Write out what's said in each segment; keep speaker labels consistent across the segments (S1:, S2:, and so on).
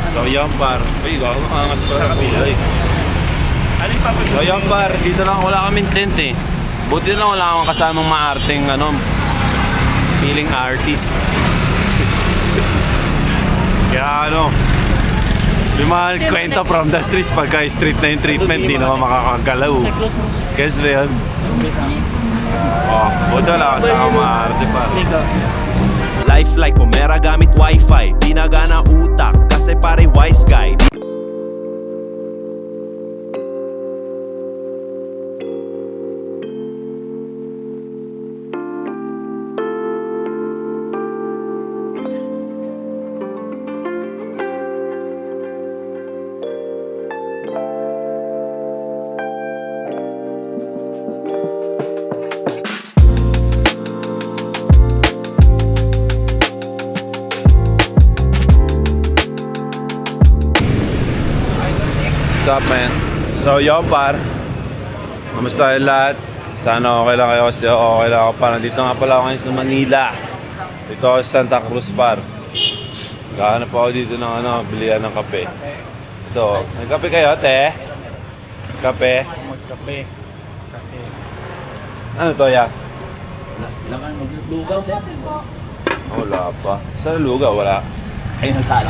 S1: So yan par. Uy, gawin angas pa sa kabila eh.
S2: Ano yung papasasin?
S1: So yan par, dito lang wala kaming tent eh. Buti lang wala akong kasamang maarting feeling artist. Kaya lumahal kwento from the streets pagka street na yung treatment, di naman makakagalaw. Kasi na yan. Buti wala kasamang maarte par.
S3: Life like pumera gamit wifi, di na gana utak kasi pare wise guy.
S1: What's up man? So yo par, kamusta kayo lahat? Sana okay lang kayo kasi okay lang ako par. Nandito nga pala ako ngayon sa Manila. Dito ako sa Santa Cruz par. Gahanap ako dito ng bilihan ng kape. Ito, may kape kayo te? Kape?
S2: Magkape. Kape.
S1: Ano to ya?
S2: Laman maglugaw sir.
S1: Wala pa. Saan lugaw? Wala.
S2: Ayun ang sala.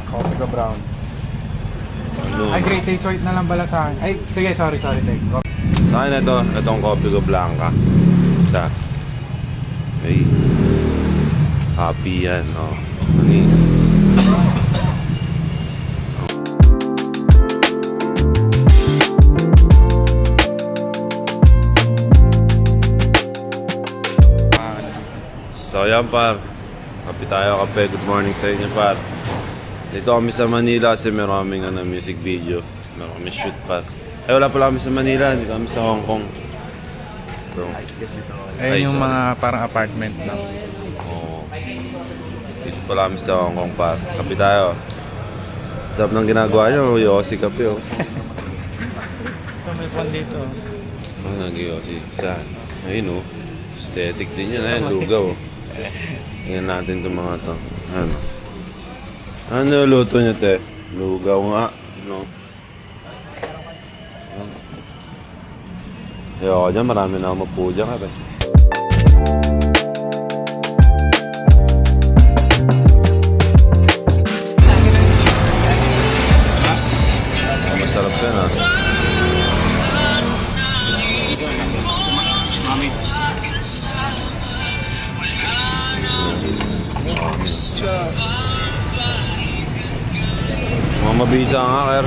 S4: Coffee ka brown.
S1: Ano?
S4: Ay, great taste white na lang pala sa akin. Ay, sige, sorry, take.
S1: Sa akin itong Coffee ko Blanca. Isa. Ay. Happy yan, Manis. So yan par. Kape tayo kape. Good morning sa inyo par. Dito kami sa Manila kasi meron kaming music video. Meron kami shoot par. Ay wala pala kami sa Manila, dito kami sa Hong Kong. So,
S4: Ayun yung
S1: sorry.
S4: mga parang apartment lang.
S1: Oo. Dito pala kami sa Hong Kong par. Kape tayo. Sarap ng ginagawa nyo, Yossi kape
S4: Ito, may pan dito.
S1: Nag-Yossi. Isa. Ayun aesthetic din yan, lugaw. Tingnan natin itong mga to. Ano luto niyo te? Lugaw nga, Ayoko dyan, marami na ako mapupo dyan ka Masarap yan
S2: Mami.
S1: Mga mabisa nga, Ker.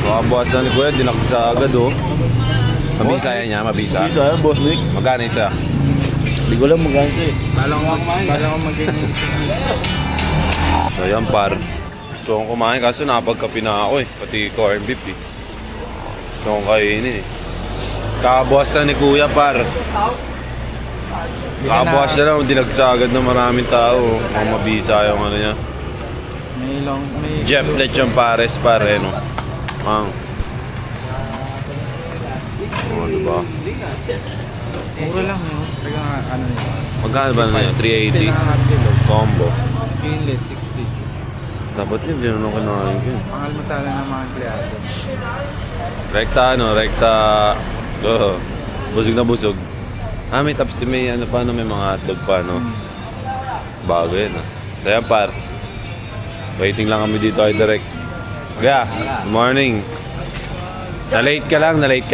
S1: Makabukas na ni Kuya, dinaksa agad Mabisa yan niya, mabisa.
S2: Isa, boss Nick.
S1: Magkano isa?
S2: Hindi ko lang magkano siya.
S4: Kala ko mag-ganyan.
S1: So yan par. Gusto kong kumain kaso napagkapi na ako pati corned beef Gusto kong kainin Kakabukas na ni Kuya par. Kakabukas na lang, dinagsa agad ng maraming tao. Mga mabisa yung niya.
S4: May
S1: Jeff Lechon Pares pare diba?
S4: Mura lang yun. Teka nga, ano yun.
S1: Magkano ba na yun? 380?
S4: Silo.
S1: Combo.
S4: Skinless, 60.
S1: Dapat yun, din naman kinain ko yun.
S4: Pangalmasala ng mga empleyado.
S1: Rekta busog na busog. May tapos may may mga hotdog pa Bago yun So yan par. Waiting lang kami dito ay direct. Kaya, good morning. Na-late ka lang.
S2: Nadinig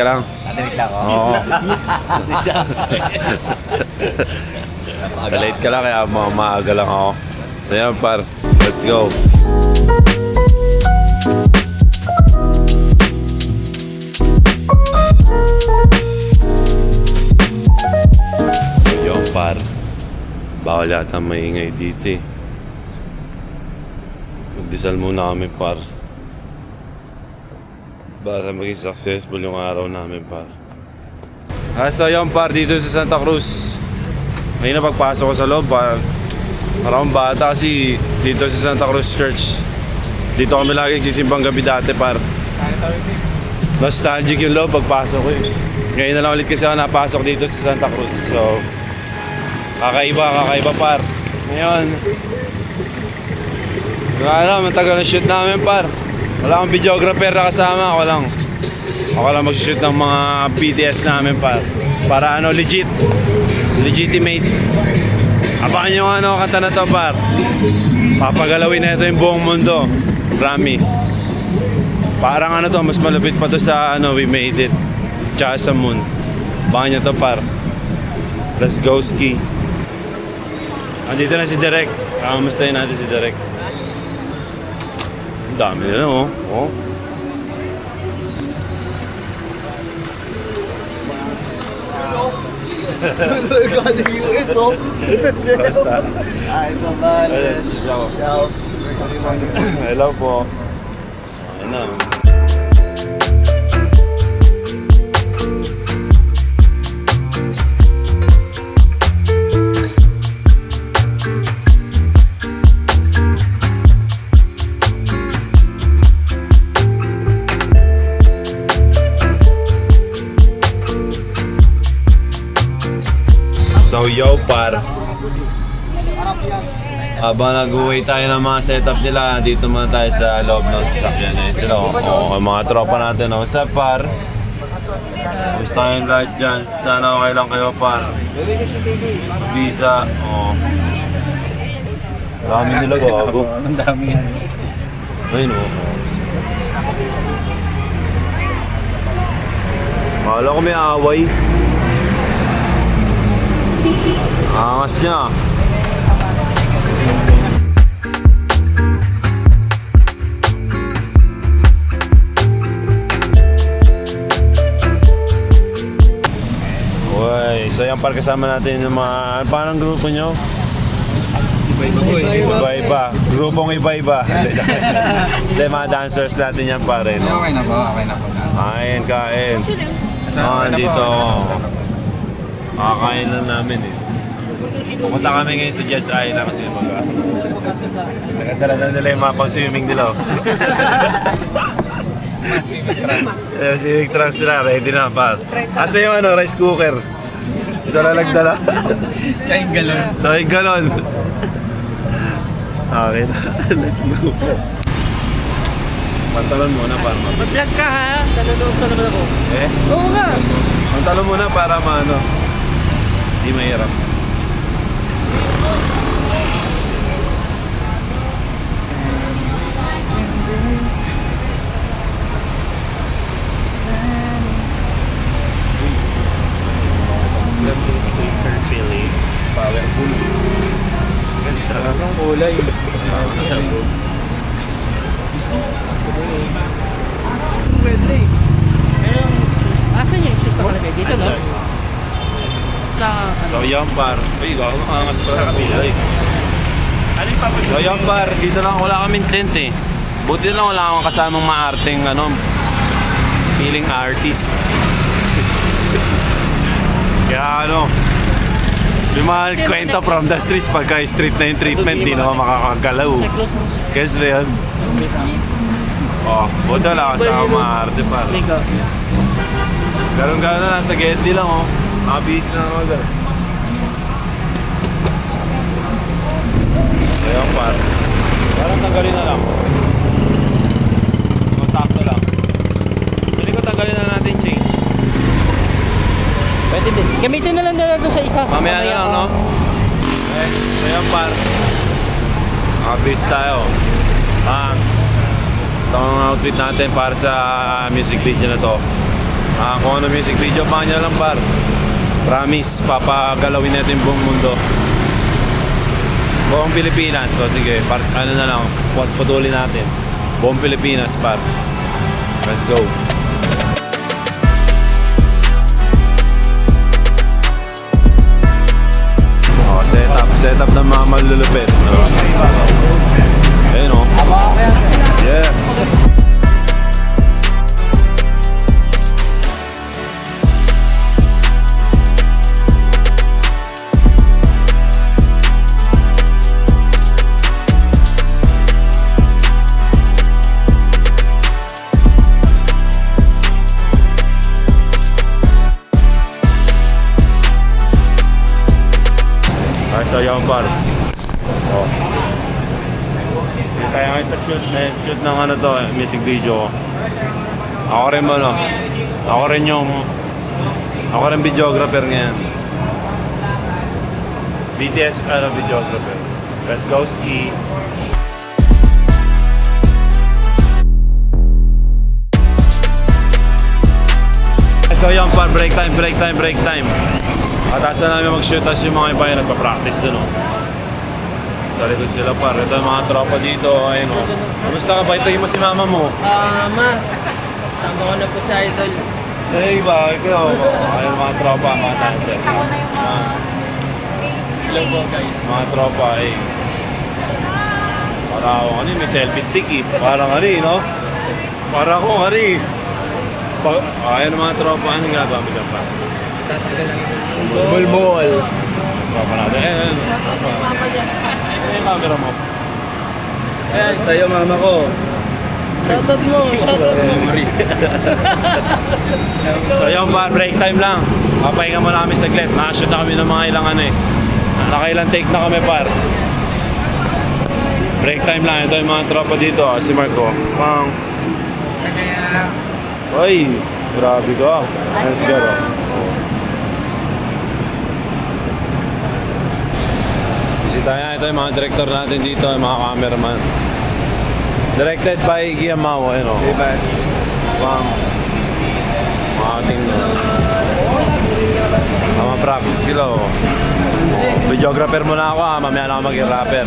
S2: lang ako.
S1: Oo. Na-late ka lang kaya maaga lang ako. So yan par. Let's go. So yan par. Bawal yata maingay dito Magdasal muna kami par. Para maging successful yung araw namin par. So yun par, dito sa Santa Cruz. Ngayon na pagpasok ko sa loob parang bata kasi dito sa Santa Cruz Church. Dito kami lagi nagsisimbang gabi dati par. Nostalgic yung loob pagpasok ko Ngayon na lang ulit kasi ako napasok dito sa Santa Cruz. So kakaiba par. Ngayon Wala, matagal na shoot namin par. Wala akong videographer na kasama, ako lang. Ako lang mag-shoot ng mga BTS namin par. Para ano, legit. Legitimate. Abangan nyo ano, kanta na to par. Papagalawin na ito yung buong mundo. Promise. Parang ano to, mas malapit pa to sa ano, We Made It. Tsaka sa Moon. Abangan nyo to par. Let's go ski. Andito na si Derek. Kakamustahin natin si Derek. Ang dami nila, oh. Oh.
S2: US, oh.
S1: Basta.
S2: Ay, naman.
S1: Hello. Hello po. Ano? So yo par, habang nag-uwi tayo ng mga setup nila, dito muna tayo sa loob ng sasakyan eh. Sila, mga tropa natin. What's up par? Gusto tayong lahat dyan. Sana okay lang kayo par. Visa, dami nila gago.
S2: Ang dami yan.
S1: Ayun o. Akala ko may away. Angas niya. Uy, so yung par kasama natin yung mga, paano ang grupo nyo? Iba-iba. Grupong iba-iba. Hindi, mga dancers natin yan pare. No?
S4: Okay na po, okay na po.
S1: Kain, kain. Dito. Kakain lang namin eh. Pupunta kami ngayon sa Jets Island kasi nakadala na nila yung mga pang-swimming nila. Swimming trunks nila, ready na pa. Asa yung ano, rice cooker? Ito na nagdala.
S4: Tsaka yung galon.
S1: Ito yung galon. Okay na, let's go. Pantalon muna para
S5: Mag-vlog ka ha? Nanonood ka naman ako.
S1: Eh?
S5: Oo nga.
S1: Pantalon muna para maano. Hindi mahirap.
S2: Sir Philly.
S1: Powerful. Ganda. Ang kulay.
S2: Sabog.
S5: Pwede eh. Pero yung shoes, asan yung shoes nakalagay? Dito no?
S1: So yan par. Uy, gawin angas pa sa kulay.
S2: Ano yung papasok?
S1: So yan par, dito lang wala kaming tent eh. Buti lang wala akong kasamang maarting ano, feeling artist. Kaya ano, yung mga kwento from the streets, pagka street na yung treatment, di naman makakagalaw.
S5: Close mo.
S1: Guess na yan. Oh, buti wala kasama maarte par.
S5: Ligo.
S1: Ganun-ganun na, nasa Getty lang oh. Nakabihis na ako agad. Ayan par. Parang tanggalin na lang. Kontakto lang. Hindi ko tanggalin na natin chain.
S5: Pwede din. Gamitin na lang doon sa isa.
S1: Mamaya na lang no? Okay. So ayan par. Nakabihis tayo. Ito ang outfit natin para sa music video na to. Kung ano music video, pa nyo lang par. Promise, papagalawin natin buong mundo. Buong Pilipinas. So sige, ano na lang, putulin natin. Buong Pilipinas par. Let's go. Setup ng mga malulupit. Ayun o. Yeah. So yan par. Oh.
S2: tayo sa shoot.
S1: Shoot ng ano to, music video ko. Ako rin ba, no? Ako rin videographer ngayon. BTS, videographer. Let's go ski. So yun pa, break time. At asa namin mag-shoot, tas yung mga iba yung nagpa-practice dun, oh. Sa likod sila par. Ito yung mga tropa dito, ayun, oh. Kamusta ka ba? Ito mo si mama mo.
S5: Ma, sama ko na po sa idol.
S1: Hey, ba? Ikaw, ayun mga tropa, mga dancer.
S5: Hello po guys.
S1: Mga tropa, eh. Para ako, ano, may selfie stick, eh. Parang ano, eh, no? Para ako, ano, eh. Ayun mga tropa, anong ginagawa mo dyan pa?
S5: Tatanggal lang ito.
S1: Bulbul. Tropa natin. Ayun. Ano yung camera mo?
S5: Ayan,
S1: Sa'yo, mama ko.
S5: shoutout mo.
S1: So yung bar, break time lang. Papahinga mo namin saglit. Nakashoot na kami ng mga ilang ano eh. Nakailang take na kami par. Break time lang. Ito yung mga tropa dito. Si Marco. Pang. Uy, grabe ka. Let's go. Bisitayan, ito yung mga director natin dito, yung mga cameraman. Directed by Guillermo, ano. Pang. Mga ating mga practice kila, oh. Videographer muna ako, ha. Mamaya na ako maging rapper.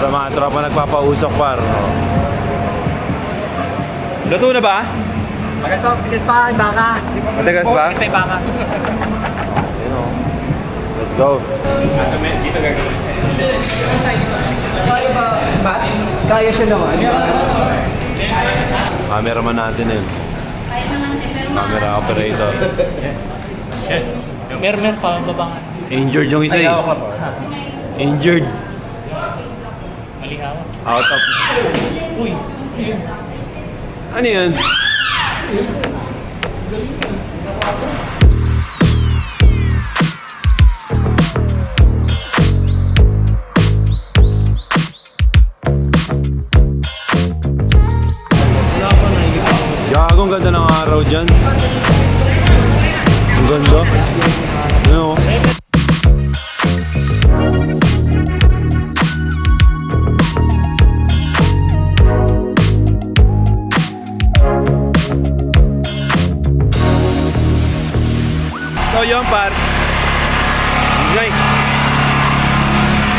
S1: Ito mga tropa nagpapausok par. Luto na ba?
S6: Maganda, tigas pa, yung baka.
S1: Matigas ba?
S6: Tigas pa yung baka.
S1: You know. Let's go.
S2: Dito gagawin.
S6: Kaya siya naman.
S1: Cameraman natin yun. Camera operator.
S5: Meron pa, babangan.
S1: Injured yung isa eh. Injured.
S5: Malihawa.
S1: Out of...
S5: Uy,
S1: Ano yun? Gagong ganda ng araw dyan. Ang ganda. Ano? So yun par. Okay.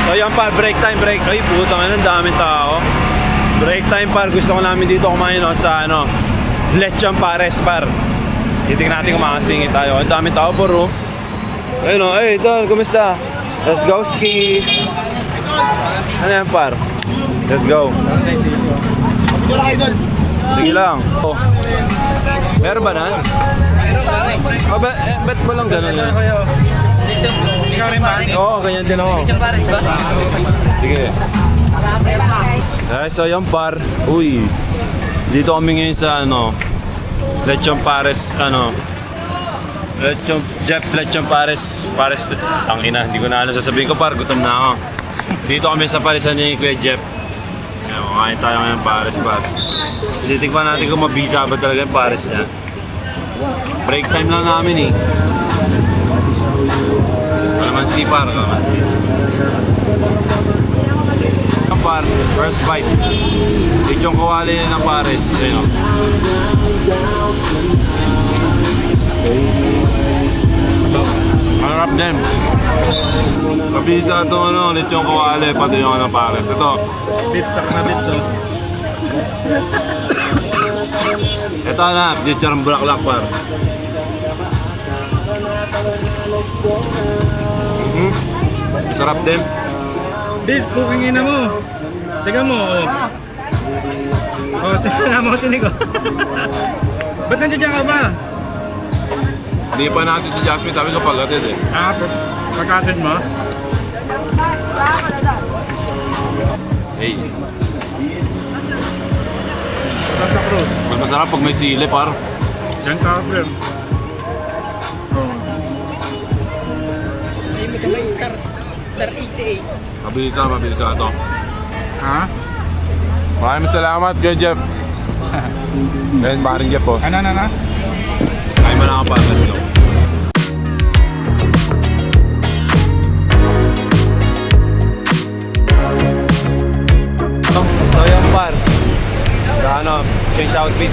S1: So yun par, break time. Ay putang ina, ang daming tao. Break time par, gusto ko namin dito kumain, no, sa ano, Lechon Pares par. Titignan natin kung makasingit tayo. Ang daming tao bro. Ayun o, hey Don, kumusta? Let's go ski. Ano yan par? Let's go. Sige lang. Oh. Meron ba na? Oh, bet mo lang gano'n yan.
S4: Ikaw rin ba?
S1: Oo, ganyan din ako. Sige. So yung par. Uy. Dito kami ngayon sa ano, Lechon Pares, ano, Lechon Pares, tangina, hindi ko na alam sasabihin ko par, gutom na ako. Dito kami sa parisan ni Kuya Jeff. Ayan, kumain tayo ngayon Pares par. Titikman natin kung mabisa ba talaga yung Pares niya. Break time lang namin eh. Kalamansi par, kalamansi. Par, first bite. Lechon kawali ng Pares. Ayun. Harap din. Mabisa itong ano, lechon kawali, pati yung ano Pares. Ito.
S2: Bits, saka na bits.
S1: Ito na, lechon bulaklak par. Masarap din.
S4: Dave, cooking ina mo. Teka mo, oh. Oh, teka mo si Nico. Ba't nandiyan ka ba?
S1: Hindi pa natin si Jasmine, sabi ko pagkatid eh.
S4: Ah, pagkatid mo?
S1: Hey,
S4: Santa Cruz.
S1: mas masarap pag may sili par.
S4: Yan ka, Prem. Oh.
S5: Ay, may Star 88.
S1: Mabilis na ito.
S4: Ha?
S1: Maraming salamat, Kuya Jeff. Ayun, maring Jeff po.
S4: Ano?
S1: Ay, manakapan. Let's go. So yung par, change outfit.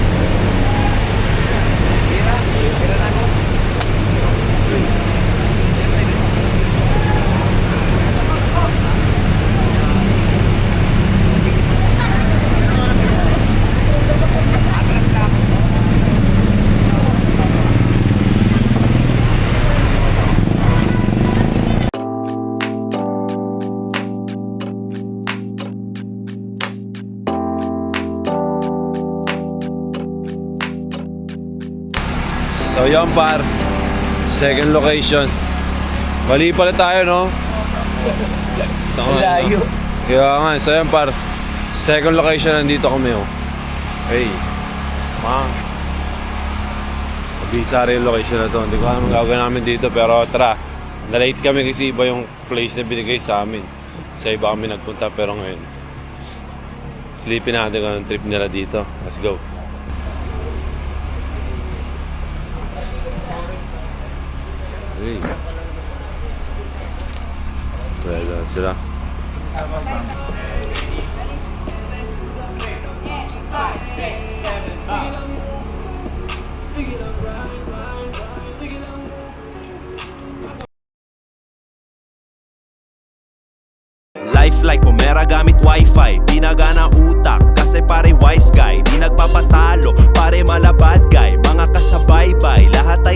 S1: So yun par, second location. Mali pala tayo, no? Layo. Kaya nga, so yun par, second location, nandito kami, oh. Hey, mabisa rin yung location na to. Hindi ko alam ang gagawin namin dito, pero tara. Na-late kami kasi iba yung place na binigay sa amin. Sa iba kami nagpunta, pero ngayon silipin natin kung anong trip nila dito. Let's go. Hey. Well, sila.
S3: Life like pumera gamit wifi, pinagana utak kasi pare wise guy, di nagpapatalo, pare malabad guy, mga kasabaybay, lahat ay